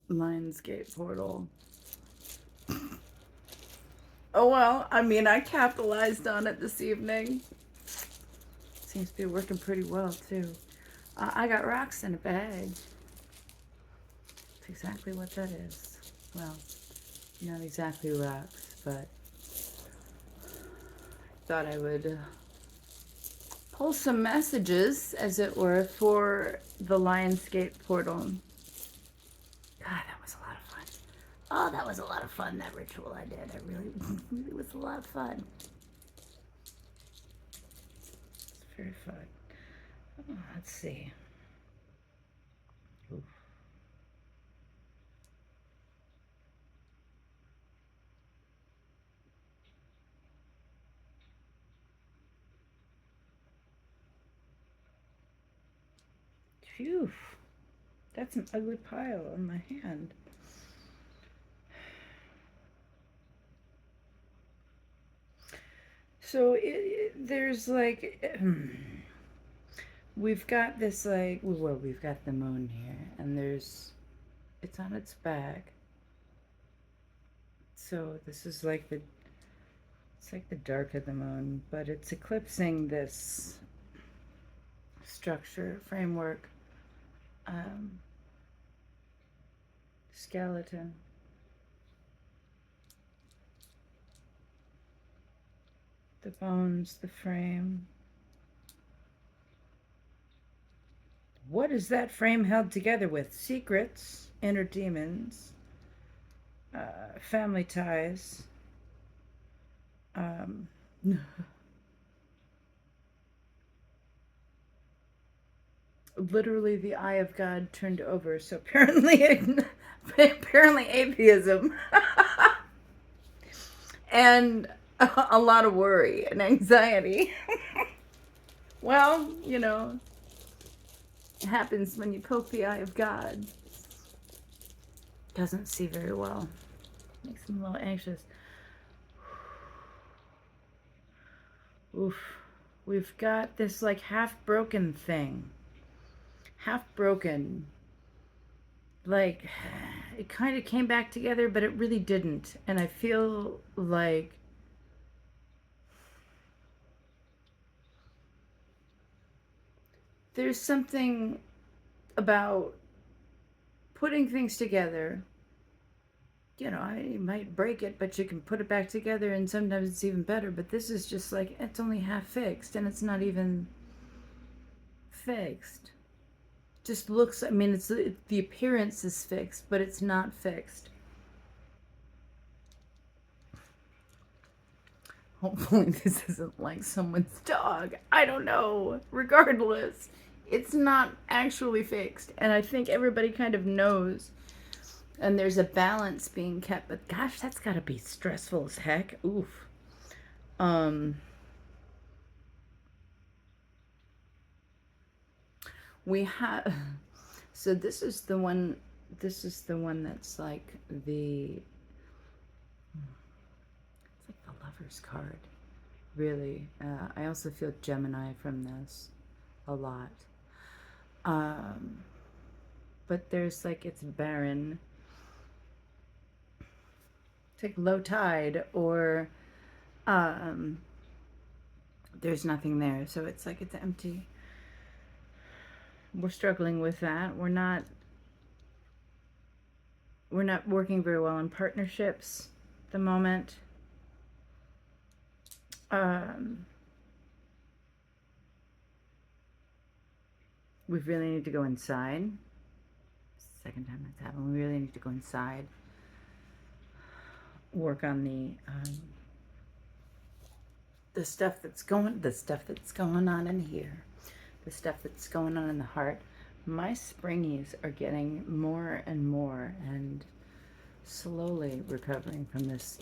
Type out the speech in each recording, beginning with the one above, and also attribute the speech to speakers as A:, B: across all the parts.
A: Lionsgate portal. Oh well, I mean, I capitalized on it this evening. Seems to be working pretty well too. I got rocks in a bag. That's exactly what that is. Well, not exactly rocks, but thought I would pull some messages, as it were, for the Lionsgate portal. God, that was a lot of fun. Oh, that was a lot of fun, that ritual I did. It really, really was a lot of fun. It's very fun. Oh, let's see. Oof. Phew. That's an ugly pile on my hand. So there's like, we've got this like, well, we've got the moon here, and it's on its back. So this is like it's like the dark of the moon, but it's eclipsing this structure, framework, um, skeleton. The bones, the frame. What is that frame held together with? Secrets, inner demons, family ties. Um, Literally the eye of God turned over. So apparently atheism and a lot of worry and anxiety. Well, it happens when you poke the eye of God. Doesn't see very well. Makes him a little anxious. Oof. We've got this like half broken thing. Half broken. Like, it kind of came back together, but it really didn't. And I feel like there's something about putting things together. You might break it, but you can put it back together, and sometimes it's even better. But this is just like, it's only half fixed, and it's not even fixed. Just looks, I mean, the appearance is fixed, but it's not fixed. Hopefully, this isn't like someone's dog. I don't know. Regardless, it's not actually fixed. And I think everybody kind of knows. And there's a balance being kept. But gosh, that's got to be stressful as heck. Oof. Um, we have. So this is the one. This is the one that's like the. It's like the lover's card. Really. I also feel Gemini from this a lot. Um, but there's like, it's barren. It's like low tide, or um, there's nothing there. So it's like it's empty. We're struggling with that. We're not working very well in partnerships at the moment. Um, we really need to go inside. Second time that's happened. We really need to go inside. Work on the stuff that's going on in here, the stuff that's going on in the heart. My springies are getting more and more, and slowly recovering from this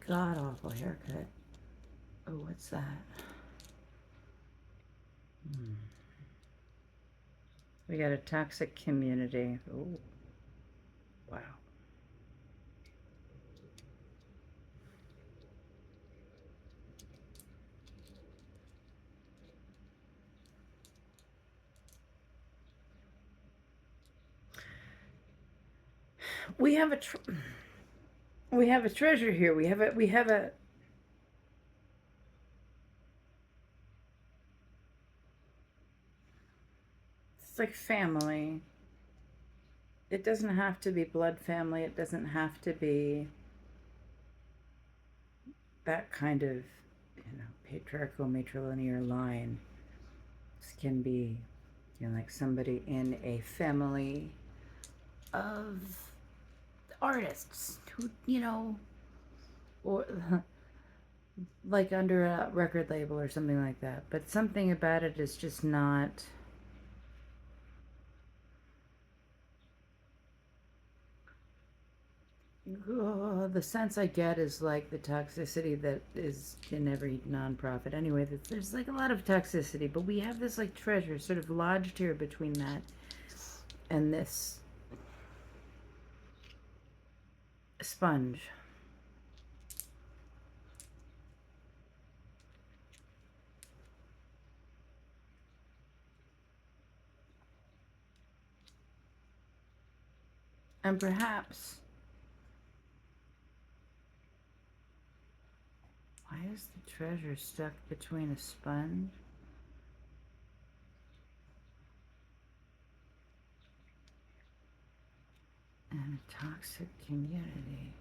A: god awful haircut. Oh, what's that? We got a toxic community. Oh, wow. We have a we have a treasure here. We have a it's like family. It doesn't have to be blood family. It doesn't have to be that kind of, patriarchal matrilinear line. This can be, like somebody in a family of artists who, or like under a record label or something like that. But something about it is just not. The sense I get is like the toxicity that is in every nonprofit. Anyway, there's like a lot of toxicity, but we have this like treasure sort of lodged here between that and this sponge. And perhaps, why is the treasure stuck between a sponge and a toxic community?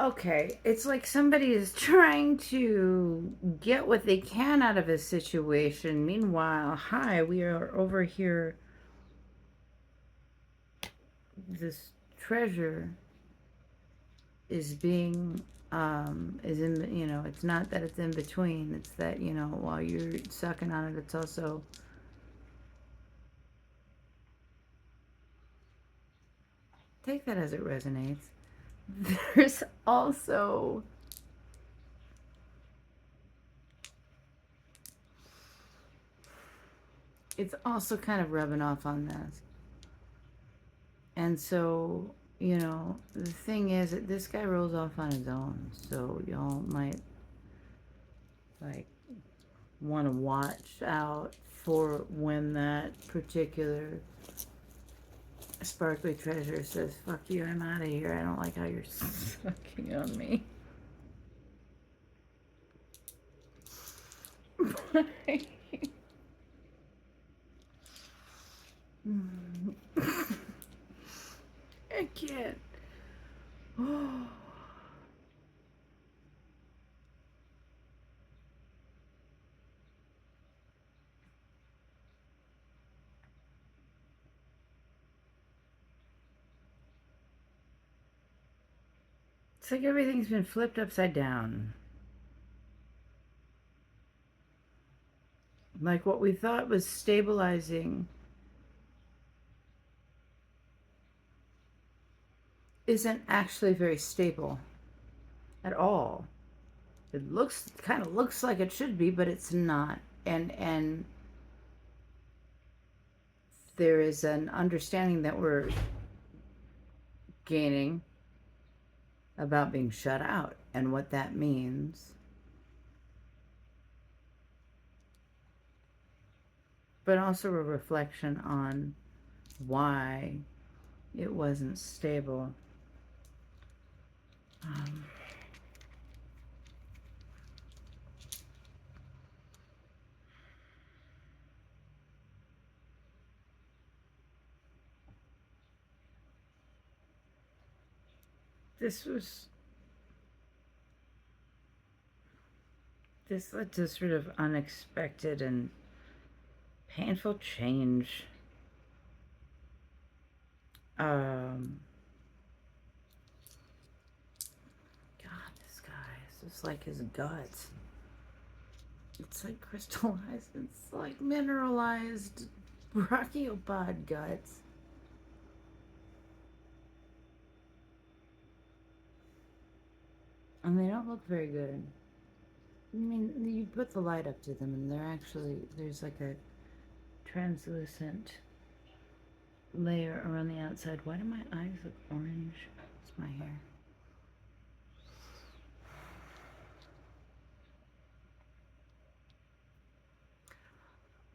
A: Okay, it's like somebody is trying to get what they can out of a situation. Meanwhile, hi, we are over here. This treasure is being, is in, it's not that it's in between. It's that, while you're sucking on it, it's also, take that as it resonates. There's also, it's also kind of rubbing off on this. And so, the thing is that this guy rolls off on his own. So y'all might like want to watch out for when that particular sparkly treasure says, fuck you, I'm out of here. I don't like how you're sucking on me. I can't. It's like everything's been flipped upside down. Like what we thought was stabilizing isn't actually very stable at all. It kind of looks like it should be, but it's not. And there is an understanding that we're gaining about being shut out and what that means. But also a reflection on why it wasn't stable. This led to sort of unexpected and painful change. God, this guy is just like his guts. It's like crystallized, it's like mineralized brachiopod guts. And they don't look very good. I mean, you put the light up to them and they're actually, there's like a translucent layer around the outside. Why do my eyes look orange? my hair.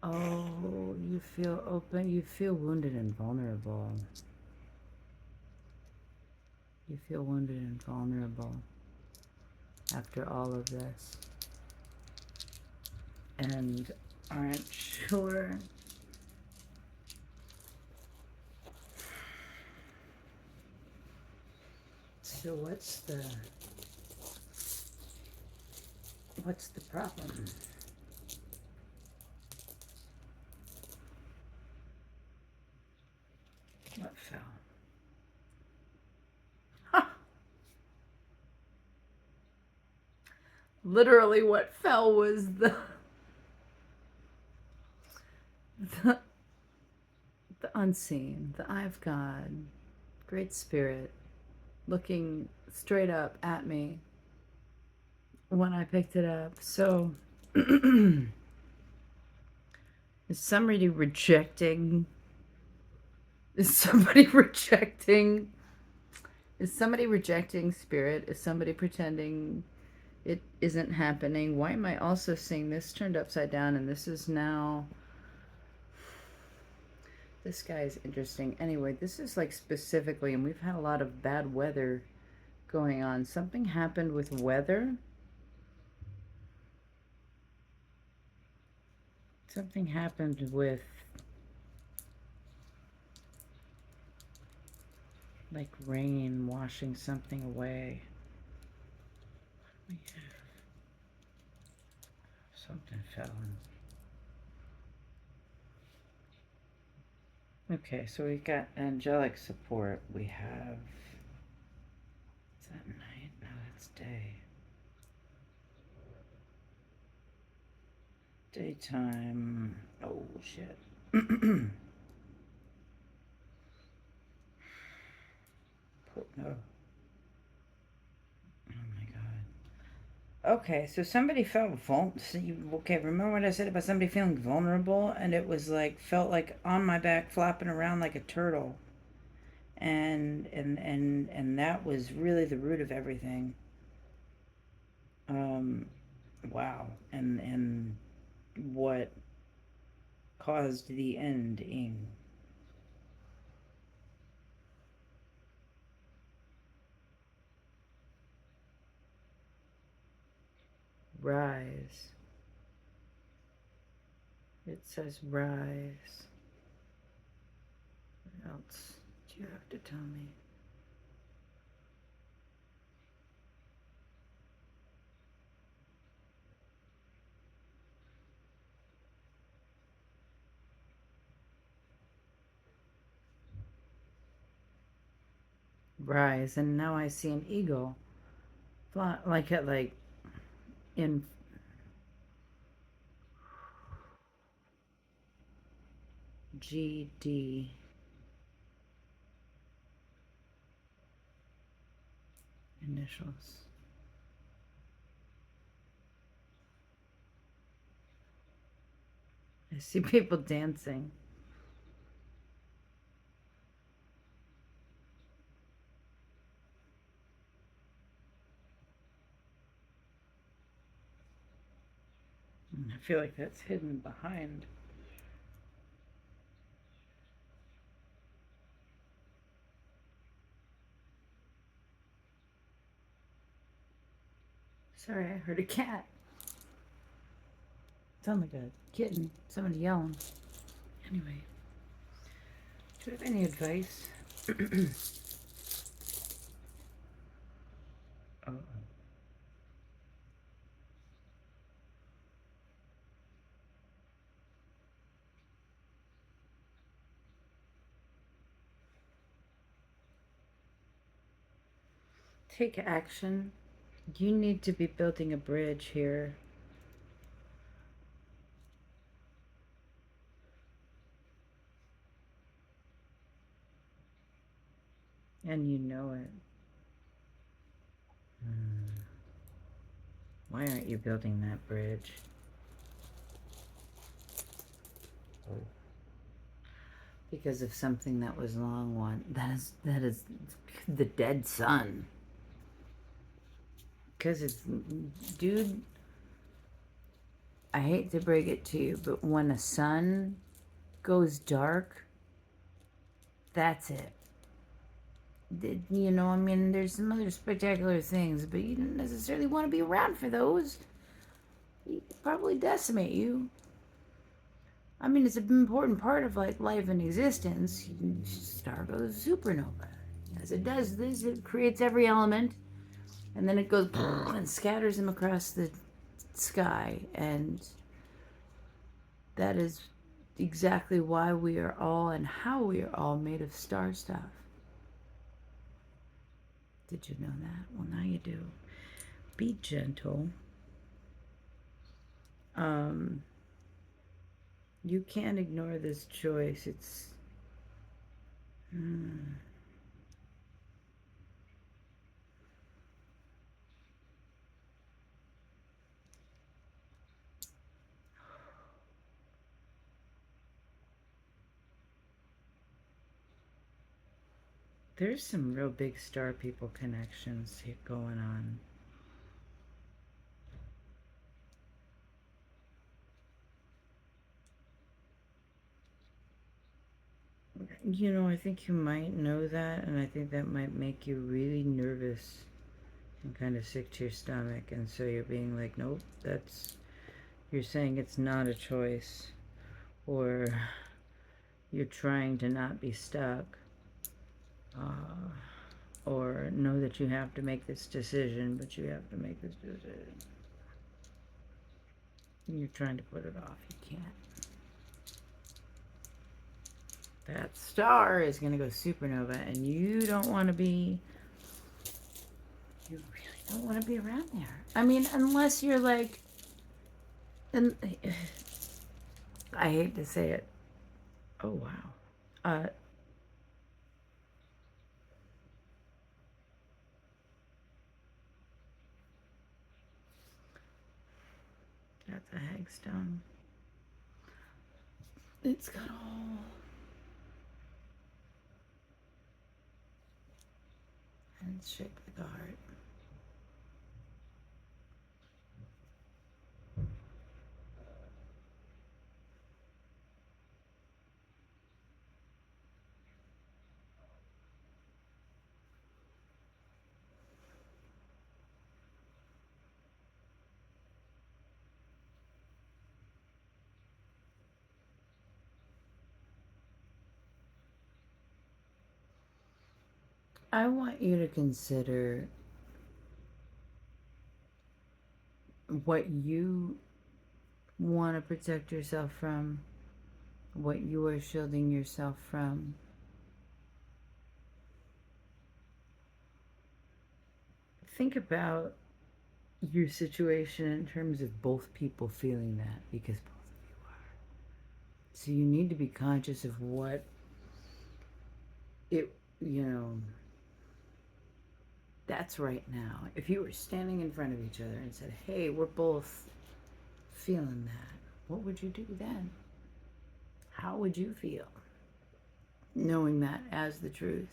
A: Oh, you feel open. You feel wounded and vulnerable. You feel wounded and vulnerable after all of this. And aren't sure. So what's the problem? What fell? Ha! Literally what fell was the unseen, the eye of God, great spirit, looking straight up at me when I picked it up. So is somebody rejecting? Is somebody rejecting? Is somebody rejecting spirit? Is somebody pretending it isn't happening? Why am I also seeing this turned upside down? And this is now... This guy is interesting. Anyway, this is like specifically, and we've had a lot of bad weather going on. Something happened with weather. Something happened with like rain washing something away. Something fell. Okay, so we got angelic support. We have... Is that night? No, that's day. Daytime. Oh, shit. No. Oh my god. Okay, so somebody felt vulnerable. Okay, remember what I said about somebody feeling vulnerable? And it was like, felt like on my back, flopping around like a turtle. And that was really the root of everything. Wow. And what caused the ending. Rise. It says rise. What else do you have to tell me? Rise. And now I see an eagle. Fly, like in GD. Initials. I see people dancing. I feel like that's hidden behind. Sorry, I heard a cat. Sound like a kitten. Somebody yelling. Anyway, do you have any advice? Oh. Take action. You need to be building a bridge here. And you know it. Why aren't you building that bridge? because of something that was long one. That is the dead sun. Because it's, dude, I hate to break it to you, but when a sun goes dark, that's it. You know, I mean, there's some other spectacular things, but you don't necessarily want to be around for those. You probably decimate you. I mean, it's an important part of like life and existence. Star goes supernova. As it does this, it creates every element, and then it goes and scatters them across the sky. And that is exactly why we are all and how we are all made of star stuff. Did you know that? Well, now you do. Be gentle. You can't ignore this choice. It's there's some real big star people connections here going on. You know, I think you might know that, and I think that might make you really nervous and kind of sick to your stomach. And so you're being like, nope, you're saying it's not a choice, or you're trying to not be stuck, or know that you have to make this decision, but you have to make this decision. You're trying to put it off. You can't. That star is going to go supernova, and you don't want to be. You really don't want to be around there. I mean, unless you're like. And I hate to say it. Oh, wow. That's a hagstone. It's got all. And it's shaped like a heart. I want you to consider what you want to protect yourself from, what you are shielding yourself from. Think about your situation in terms of both people feeling that, because both of you are. So you need to be conscious of what it, you know, that's right now. If you were standing in front of each other and said, hey, we're both feeling that, what would you do then? How would you feel knowing that as the truth?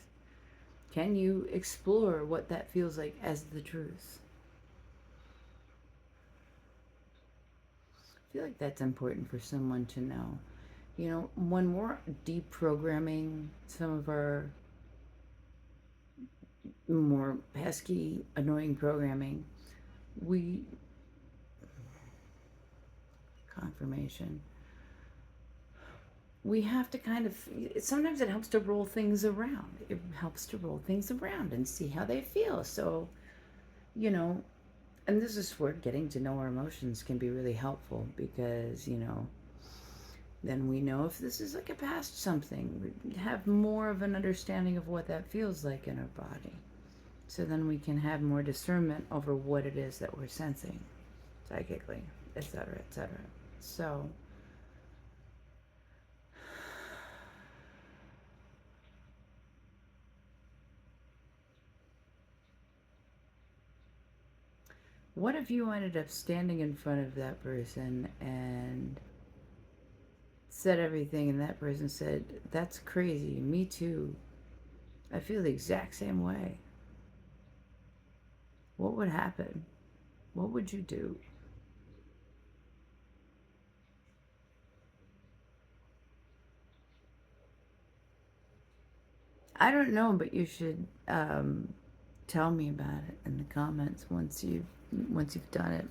A: Can you explore what that feels like as the truth? I feel like that's important for someone to know. You know, when we're deprogramming some of our more pesky, annoying programming, confirmation, we have to kind of, sometimes it helps to roll things around. It helps to roll things around and see how they feel. So, you know, and this is where getting to know our emotions can be really helpful, because, you know, then we know if this is like a past something. We have more of an understanding of what that feels like in our body. So then we can have more discernment over what it is that we're sensing psychically, etc., etc. So what if you ended up standing in front of that person and said everything, and that person said, "That's crazy. Me too. I feel the exact same way." What would happen? What would you do? I don't know, but you should tell me about it in the comments once you've done it.